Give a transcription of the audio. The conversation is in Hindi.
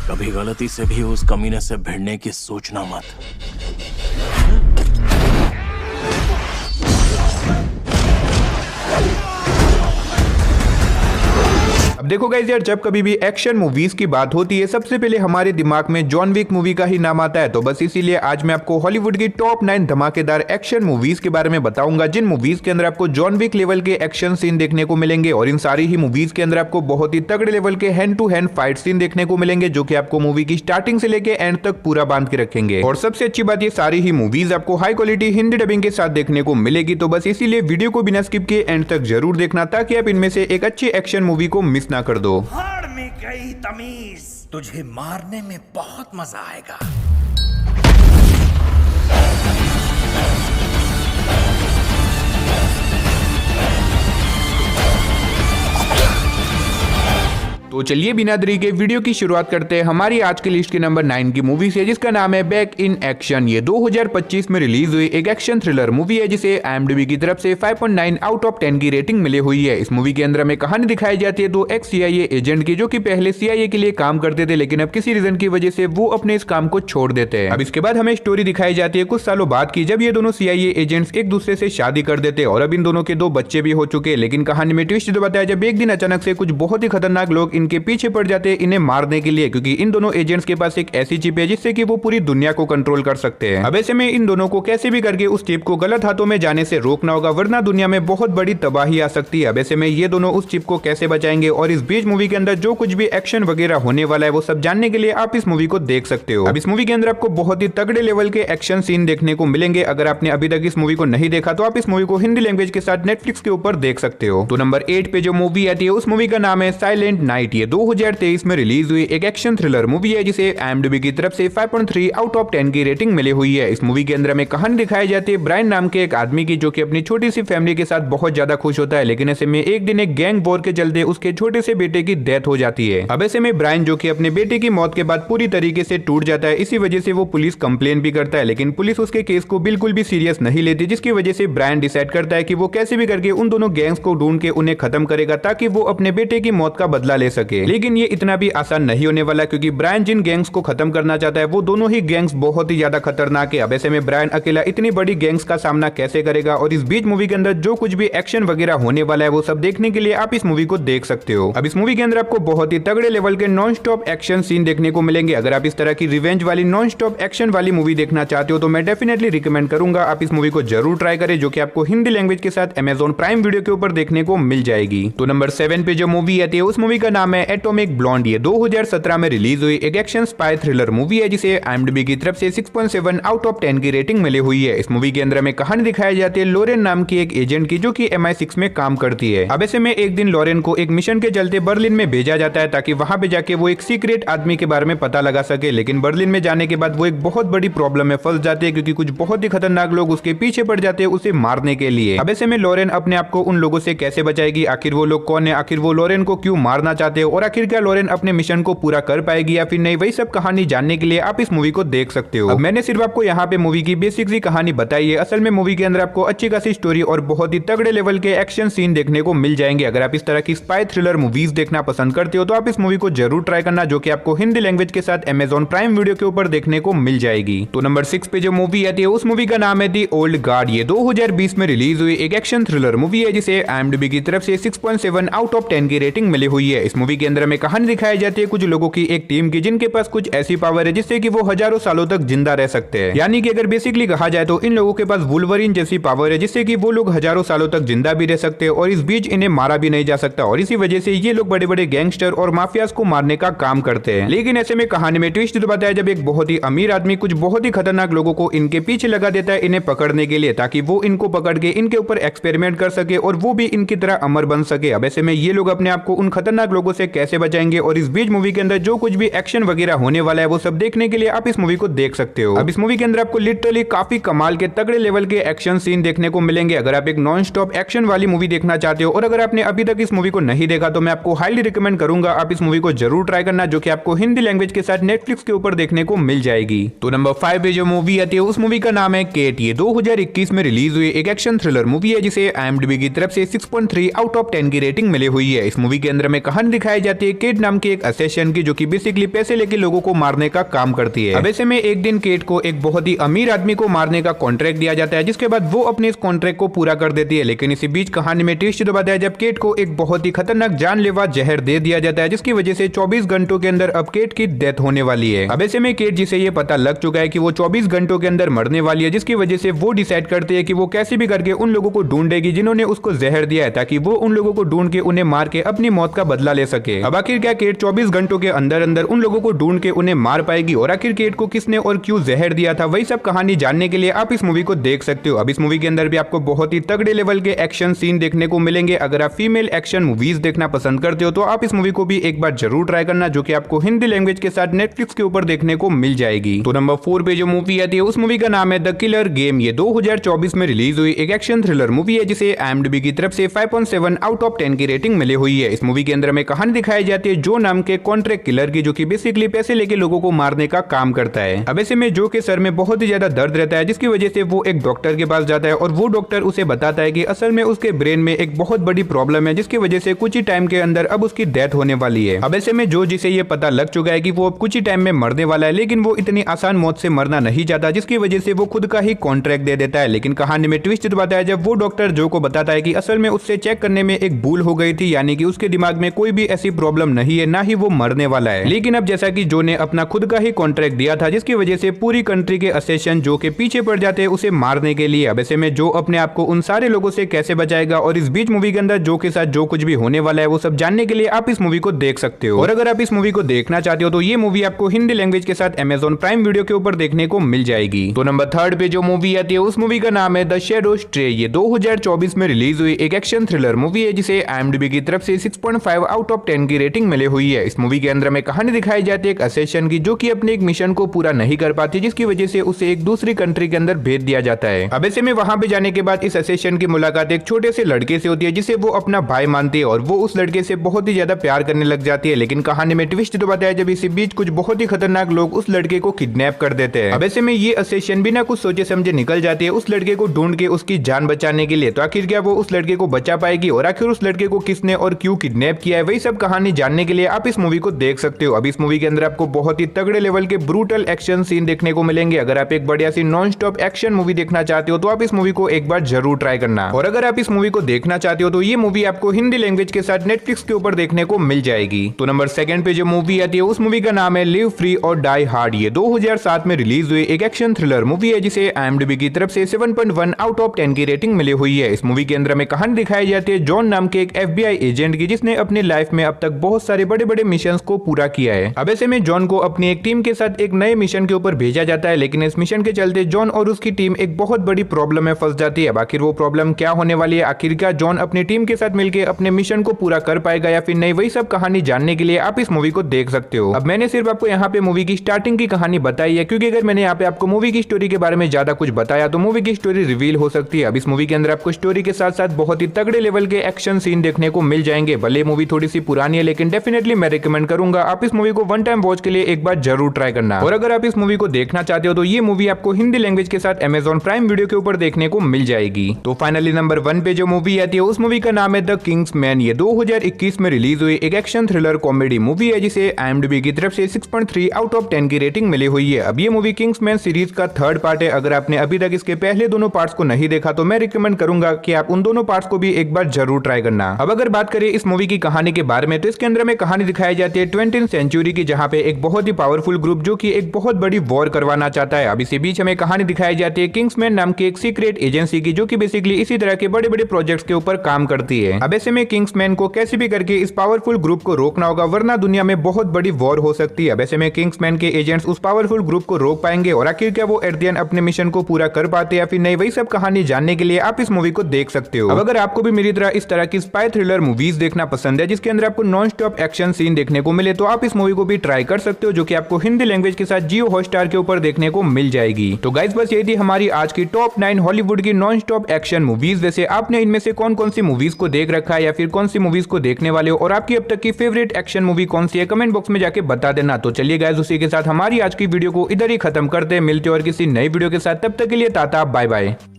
कभी गलती से भी उस कमीने से भिड़ने की सोचना मत। अब देखो गाइस यार, जब कभी भी एक्शन मूवीज की बात होती है सबसे पहले हमारे दिमाग में जॉन विक मूवी का ही नाम आता है। तो बस इसीलिए आज मैं आपको हॉलीवुड की टॉप 9 धमाकेदार एक्शन मूवीज के बारे में बताऊंगा, जिन मूवीज के अंदर आपको जॉन विक लेवल के एक्शन सीन देखने को मिलेंगे। और इन सारी ही मूवीज के अंदर आपको बहुत ही तगड़े लेवल के hand to hand fight scene देखने को मिलेंगे, जो कि आपको मूवी की स्टार्टिंग से लेके एंड तक पूरा बांध के रखेंगे। और सबसे अच्छी बात, ये सारी ही मूवीज आपको हाई क्वालिटी हिंदी डबिंग के साथ देखने को मिलेगी। तो बस इसीलिए वीडियो को बिना स्किप किए एंड तक जरूर देखना, ताकि आप इनमें से एक अच्छी एक्शन मूवी को मिस ना कर दो। में गई तमीज, तुझे मारने में बहुत मजा आएगा। तो चलिए बिना देरी के वीडियो की शुरुआत करते हैं हमारी आज की लिस्ट के नंबर 9 की मूवी से, जिसका नाम है बैक इन एक्शन। ये 2025 में रिलीज हुई एक एक्शन थ्रिलर मूवी है, जिसे IMDb की तरफ से 5.9 आउट ऑफ 10 की रेटिंग मिली हुई है। इस मूवी के अंदर हमें कहानी दिखाई जाती है दो एक्स CIA एजेंट की, जो कि पहले CIA के लिए काम करते थे, लेकिन अब किसी रीजन की वजह से वो अपने इस काम को छोड़ देते हैं। अब इसके बाद हमें स्टोरी दिखाई जाती है कुछ सालों बाद की, जब ये दोनों CIA एजेंट्स एक दूसरे से शादी कर देते हैं और अब इन दोनों के 2 बच्चे भी हो चुके हैं। लेकिन कहानी में ट्विस्ट तो बताया जब एक दिन अचानक से कुछ बहुत ही खतरनाक लोग इनके पीछे पड़ जाते हैं इन्हें मारने के लिए, क्योंकि इन दोनों एजेंट्स के पास एक ऐसी चिप है जिससे कि वो पूरी दुनिया को कंट्रोल कर सकते हैं। अब ऐसे में इन दोनों को कैसे भी करके उस चिप को गलत हाथों में जाने से रोकना होगा, वरना दुनिया में बहुत बड़ी तबाही आ सकती है। अब ऐसे में ये दोनों उस चिप को कैसे बचाएंगे, और इस बीच मूवी के अंदर जो कुछ भी एक्शन वगैरह होने वाला है वो सब जानने के लिए आप इस मूवी को देख सकते हो। अब इस मूवी के अंदर आपको बहुत ही तगड़े लेवल के एक्शन सीन देखने को मिलेंगे। अगर आपने अभी तक इस मूवी को नहीं देखा तो आप इस मूवी को हिंदी लैंग्वेज के साथ नेटफ्लिक्स के ऊपर देख सकते हो। तो नंबर 8 पे जो मूवी आती है उस मूवी का नाम है साइलेंट नाइट। ये 2023 में रिलीज हुई एक एक्शन थ्रिलर मूवी है, जिसे IMDb की तरफ से 5.3 आउट ऑफ 10 की रेटिंग मिली हुई है। इस मूवी के अंदर हमें कहानी दिखाई जाती है ब्रायन नाम के एक आदमी की, जो कि अपनी छोटी सी फैमिली के साथ बहुत ज्यादा खुश होता है, लेकिन ऐसे में एक दिन एक गैंग वॉर के चलते उसके छोटे से बेटे की डेथ हो जाती है। अब ऐसे में ब्रायन, जो कि अपने बेटे की मौत के बाद पूरी तरीके से टूट जाता है, इसी वजह से वो पुलिस कंप्लेन भी करता है, लेकिन पुलिस उसके केस को बिल्कुल भी सीरियस नहीं लेती, जिसकी वजह से ब्रायन डिसाइड करता है कि वो कैसे भी करके उन दोनों गैंग्स को ढूंढ के उन्हें खत्म करेगा, ताकि वो अपने बेटे की मौत का बदला ले सके। लेकिन ये इतना भी आसान नहीं होने वाला, क्योंकि ब्रायन जिन गैंग्स को खत्म करना चाहता है वो दोनों ही गैंग्स बहुत ही ज्यादा खतरनाक है। अब ऐसे में ब्रायन अकेला इतनी बड़ी गैंग्स का सामना कैसे करेगा, और इस बीच मूवी के अंदर जो कुछ भी एक्शन वगैरह होने वाला है वो सब देखने के लिए आप इस मूवी को देख सकते हो। अब इस मूवी के अंदर आपको बहुत ही तगड़े लेवल के नॉन स्टॉप एक्शन सीन देखने को मिलेंगे। अगर आप इस तरह की रिवेंज वाली नॉन स्टॉप एक्शन वाली मूवी देखना चाहते हो तो मैं डेफिनेटली रिकमेंड करूंगा आप इस मूवी को जरूर ट्राई करें, जो कि आपको हिंदी लैंग्वेज के साथ Amazon प्राइम वीडियो के ऊपर देखने को मिल जाएगी। तो नंबर 7 पे जो मूवी आती है उस मूवी का नाम है एटॉमिक ब्लॉन्ड। ये 2017 में रिलीज हुई एक एक्शन स्पाई थ्रिलर मूवी है, जिसे IMDb की तरफ से 6.7 आउट ऑफ 10 की रेटिंग मिली हुई है। इस मूवी के अंदर हमें कहानी दिखाई जाती है लोरेन नाम की एक एजेंट की, जो कि MI6 में काम करती है। अब ऐसे में एक दिन लोरेन को एक मिशन के चलते बर्लिन में भेजा जाता है, ताकि वहां पे जाके वो एक सीक्रेट आदमी के बारे में पता लगा सके। लेकिन बर्लिन में जाने के बाद वो एक बहुत बड़ी प्रॉब्लम में फंस जाते हैं, क्योंकि कुछ बहुत ही खतरनाक लोग उसके पीछे पड़ जाते हैं उसे मारने के लिए। अब ऐसे में लोरेन अपने आप को उन लोगों से कैसे बचाएगी, आखिर वो लोग कौन है, आखिर वो लोरेन को क्यों मारना चाहते हैं, और आखिर क्या लोरेन अपने मिशन को पूरा कर पाएगी या फिर नहीं, वही सब कहानी जानने के लिए आप इस मूवी को देख सकते हो। अब मैंने सिर्फ आपको यहाँ पे मूवी की बेसिक सी कहानी बताई है, असल में मूवी के अंदर आपको अच्छी खासी स्टोरी और बहुत ही तगड़े लेवल के एक्शन सीन देखने को मिल जाएंगे। अगर आप इस तरह की स्पाई थ्रिलर मूवीज देखना पसंद करते हो तो आप इस मूवी को जरूर ट्राई करना, जो कि आपको हिंदी लैंग्वेज के साथ Amazon प्राइम वीडियो के ऊपर देखने को मिल जाएगी। तो नंबर 6 पे जो मूवी आती है उस मूवी का नाम है दी ओल्ड गार्ड। ये 2020 में रिलीज हुई एक एक्शन थ्रिलर मूवी है, जिसे IMDb की तरफ से 6.7 आउट ऑफ 10 की रेटिंग मिली हुई है। इस मूवी के अंदर हमें कहानी दिखाई जाती है कुछ लोगों की एक टीम की, जिनके पास कुछ ऐसी पावर है जिससे कि वो हजारों सालों तक जिंदा रह सकते हैं। यानी कि अगर बेसिकली कहा जाए तो इन लोगों के पास वुल्वरीन जैसी पावर है, जिससे कि वो लोग हजारों सालों तक जिंदा भी रह सकते हैं और इस बीच इन्हें मारा भी नहीं जा सकता, और इसी वजह से ये लोग बड़े बड़े गैंगस्टर और माफियाज को मारने का काम करते हैं। लेकिन ऐसे में कहानी में ट्विस्ट तो बताया जब एक बहुत ही अमीर आदमी कुछ बहुत ही खतरनाक लोगों को इनके पीछे लगा देता है इन्हें पकड़ने के लिए, ताकि वो इनको पकड़ के इनके ऊपर एक्सपेरिमेंट कर सके और वो भी इनकी तरह अमर बन सके। अब ऐसे में ये लोग अपने आप को उन खतरनाक लोगों से कैसे बचाएंगे, और इस बीच मूवी के अंदर जो कुछ भी एक्शन वगैरह होने वाला है वो सब देखने के लिए आप इस मूवी को देख सकते हो। अब इस मूवी के अंदर आपको लिटरली काफी कमाल के तगड़े लेवल के एक्शन सीन देखने को मिलेंगे। अगर आप एक नॉन स्टॉप एक्शन वाली मूवी देखना चाहते हो और अगर आपने अभी तक इस मूवी को नहीं देखा तो मैं आपको हाईली रिकमेंड करूंगा आप इस मूवी को जरूर ट्राई करना, जो कि आपको हिंदी लैंग्वेज के साथ नेटफ्लिक्स के ऊपर देखने को मिल जाएगी। तो नंबर 5 पे जो मूवी आती है उस मूवी का नाम है केट। ये 2021 में रिलीज हुई एक एक्शन थ्रिलर मूवी है, जिसे IMDb की तरफ से 6.3 आउट ऑफ 10 की रेटिंग मिली हुई है। इस मूवी के अंदर में कहानी दिखाई जाती है केट नाम की एक असेशन की, जो कि बेसिकली पैसे लेके लोगों को मारने का काम करती है। अब ऐसे में एक दिन केट को एक बहुत ही अमीर आदमी को मारने का कॉन्ट्रैक्ट दिया जाता है, जिसके बाद वो अपने इस कॉन्ट्रैक्ट को पूरा कर देती है। लेकिन इसी बीच कहानी में ट्विस्ट दबाता है जब केट को एक बहुत ही खतरनाक जानलेवा जहर दे दिया जाता है, जिसकी वजह से 24 घंटों के अंदर अब केट की डेथ होने वाली है। अब ऐसे में केट जिसे ये पता लग चुका है कि वो 24 घंटों के अंदर मरने वाली है, जिसकी वजह से वो डिसाइड करती है कि वो कैसे भी करके उन लोगों को ढूंढेगी जिन्होंने उसको जहर दिया है, ताकि वो उन लोगों को ढूंढ के उन्हें मार के अपनी मौत का बदला ले सके। अब आखिर क्या केट 24 घंटों के अंदर अंदर उन लोगों को ढूंढ के उन्हें मार पाएगी, और आखिर केट को किसने और क्यों जहर दिया था, वही सब कहानी जानने के लिए आप इस मूवी को देख सकते हो। अब इस मूवी के अंदर भी आपको बहुत ही तगड़े लेवल के एक्शन सीन देखने को मिलेंगे। अगर आप फीमेल एक्शन मूवीज देखना पसंद करते हो तो आप इस मूवी को भी एक बार जरूर ट्राई करना, जो कि आपको हिंदी लैंग्वेज के साथ नेटफ्लिक्स के ऊपर देखने को मिल जाएगी। तो नंबर 4 पे जो मूवी आती है उस मूवी का नाम है द किलर गेम। ये 2024 में रिलीज हुई एक एक्शन थ्रिलर मूवी है, जिसे IMDb की तरफ से 5.7 आउट ऑफ 10 की रेटिंग मिली हुई है। इस मूवी के अंदर में कहानी दिखाई जाती है जो नाम के कॉन्ट्रैक्ट किलर की, जो कि बेसिकली पैसे लेके लोगों को मारने का काम करता है। अब ऐसे में जो के सर में बहुत ही ज्यादा दर्द रहता है, जिसकी वजह से वो एक डॉक्टर के पास जाता है, और वो डॉक्टर उसे बताता है कि असल में उसके ब्रेन में एक बहुत बड़ी प्रॉब्लम है, जिसकी वजह से कुछ ही टाइम के अंदर अब उसकी डेथ होने वाली है। अब ऐसे में जो जिसे ये पता लग चुका है कि वो अब कुछ ही टाइम में मरने वाला है, लेकिन वो इतनी आसान मौत से मरना नहीं चाहता, जिसकी वजह से वो खुद का ही कॉन्ट्रैक्ट दे देता है। लेकिन कहानी में ट्विस्ट दबाता है जब वो डॉक्टर जो को बताता है कि असल में उससे चेक करने में एक भूल हो गई थी, यानी कि उसके दिमाग में कोई भी ऐसी प्रॉब्लम नहीं है, ना ही वो मरने वाला है। लेकिन अब जैसा कि जो ने अपना खुद का ही कॉन्ट्रैक्ट दिया था, जिसकी वजह से पूरी कंट्री के असेशन जो के पीछे पड़ जाते हैं उसे मारने के लिए। अब ऐसे में जो अपने आप को उन सारे लोगों से कैसे बचाएगा, और इस बीच मूवी के अंदर जो के साथ जो कुछ भी होने वाला है वो सब जानने के लिए आप इस मूवी को देख सकते हो। और अगर आप इस मूवी को देखना चाहते हो तो ये मूवी आपको हिंदी लैंग्वेज के साथ Amazon प्राइम वीडियो के ऊपर देखने को मिल जाएगी। तो नंबर 3 पे जो मूवी आती है उस मूवी का नाम है द शैडो स्ट्रे। ये 2024 में रिलीज हुई एक एक्शन थ्रिलर मूवी है, जिसे IMDb की तरफ से 6.5 आउट ऑफ 10 की रेटिंग मिली हुई है। इस मूवी के अंदर में कहानी दिखाई जाती है एक असेशन की, जो कि अपने एक मिशन को पूरा नहीं कर पाती, जिसकी वजह से उसे एक दूसरी कंट्री के अंदर भेज दिया जाता है। अब ऐसे में वहां पे जाने के बाद इस असेशन की मुलाकात एक छोटे से लड़के से होती है, जिसे वो अपना भाई मानती है, और वो उस लड़के से बहुत ही ज्यादा प्यार करने लग जाती है। लेकिन कहानी में ट्विस्ट तो बताया जब इसी बीच कुछ बहुत ही खतरनाक लोग उस लड़के को किडनैप कर देते हैं। अब ऐसे में ये असेशन बिना कुछ सोचे समझे निकल जाती है उस लड़के को ढूंढ के उसकी जान बचाने के लिए। तो आखिर क्या वो उस लड़के को बचा पाएगी, और आखिर उस लड़के को किसने और क्यों किडनैप किया है, वही सब कहानी जानने के लिए आप इस मूवी को देख सकते हो। अब इस मूवी के अंदर आपको बहुत ही तगड़े लेवल के ब्रूटल एक्शन सीन देखने को मिलेंगे। अगर आप एक बढ़िया सी नॉन स्टॉप एक्शन मूवी देखना चाहते हो तो आप इस मूवी को एक बार जरूर ट्राई करना। और अगर आप इस मूवी को देखना चाहते हो तो ये मूवी आपको हिंदी लैंग्वेज के साथ नेटफ्लिक्स के ऊपर देखने को मिल जाएगी। तो नंबर 2 पे जो मूवी आती है उस मूवी का नाम है लिव फ्री और डाई हार्ड। ये 2007 में रिलीज हुई एक एक्शन थ्रिलर मूवी है, जिसे IMDb की तरफ से 7.1 आउट ऑफ 10 की रेटिंग मिली हुई है। इस मूवी के अंदर में कहानी दिखाई जाती है जॉन नाम के एक FBI एजेंट की, जिसने अपनी लाइफ में अब तक बहुत सारे बड़े बड़े मिशन को पूरा किया है। अब ऐसे में जॉन को अपनी एक टीम के साथ एक नए मिशन के ऊपर भेजा जाता है, लेकिन इस मिशन के चलते जॉन और उसकी टीम एक बहुत बड़ी प्रॉब्लम में फंस जाती है। आखिर वो प्रॉब्लम क्या होने वाली है, आखिर क्या जॉन अपनी टीम के साथ मिलकर अपने मिशन को पूरा कर पाएगा या फिर नहीं, वही सब कहानी जानने के लिए आप इस मूवी को देख सकते हो। अब मैंने सिर्फ आपको यहाँ पे मूवी की स्टार्टिंग की कहानी बताई है, क्योंकि अगर मैंने यहाँ पे आपको मूवी की स्टोरी के बारे में ज्यादा कुछ बताया तो मूवी की स्टोरी रिवील हो सकती है। अब इस मूवी के अंदर आपको स्टोरी के साथ साथ बहुत ही तगड़े लेवल के एक्शन सीन देखने को मिल जाएंगे। भले मूवी थोड़ी सी पुरानी है, लेकिन डेफिनेटली मैं रिकमेंड करूंगा आप इस मूवी को वन टाइम वॉच के लिए एक बार जरूर ट्राई करना। और अगर आप इस मूवी को देखना चाहते हो तो ये मूवी आपको हिंदी लैंग्वेज के साथ Amazon प्राइम वीडियो के ऊपर देखने को मिल जाएगी। तो फाइनली नंबर 1 पे जो मूवी आती है उस मूवी का नाम है द किंग्स मैन। ये 2021 में रिलीज हुई एक एक्शन थ्रिलर कॉमेडी मूवी है, जिसे IMDb की तरफ से 6.3 आउट ऑफ 10 की रेटिंग मिली हुई है। अब ये मूवी किंग्स मैन सीरीज का 3rd पार्ट है। अगर आपने अभी तक इसके पहले दोनों पार्ट्स को नहीं देखा तो मैं रिकमेंड करूंगा कि आप उन दोनों पार्ट्स को भी एक बार जरूर ट्राई करना। अब अगर बात करें इस मूवी की कहानी के बारे में तो इसके अंदर में कहानी दिखाई जाती है 20th सेंचुरी की, जहाँ पे एक बहुत ही पावरफुल ग्रुप जो कि एक बहुत बड़ी वॉर करवाना चाहता है। अब इसी बीच हमें कहानी दिखाई जाती है किंग्समैन नाम की एक सीक्रेट एजेंसी की, जो कि बेसिकली इसी तरह के बड़े बड़े प्रोजेक्ट्स के ऊपर काम करती है। अब ऐसे में किंग्समैन को कैसे भी करके इस पावरफुल ग्रुप को रोकना होगा, वरना दुनिया में बहुत बड़ी वॉर हो सकती है। अब ऐसे में किंग्समैन के एजेंट्स उस पावरफुल ग्रुप को रोक पाएंगे, और आखिर क्या वो एट द एंड अपने मिशन को पूरा कर पाते या फिर नहीं, वही सब कहानी जानने के लिए आप इस मूवी को देख सकते हो। अब अगर आपको भी मेरी तरह इस तरह की स्पाई थ्रिलर मूवीज देखना पसंद है, जिसके अंदर आपको नॉन स्टॉप एक्शन सीन देखने को मिले, तो आप इस मूवी को भी ट्राई कर सकते हो, जो कि आपको हिंदी लैंग्वेज के साथ जियो हॉटस्टार के ऊपर देखने को मिल जाएगी। तो गाइस बस ये थी हमारी आज की टॉप 9 हॉलीवुड की नॉन स्टॉप एक्शन मूवीज। वैसे आपने इनमें से कौन कौन सी मूवीज को देख रखा है या फिर कौन सी मूवीज को देखने वाले हो, और आपकी अब तक की फेवरेट एक्शन मूवी कौन सी है, कमेंट बॉक्स में जाके बता देना। तो चलिए गाइस उसी के साथ हमारी आज की वीडियो को इधर ही खत्म करते हैं। मिलते हैं और किसी नई वीडियो के साथ, तब तक के लिए टाटा बाय बाय।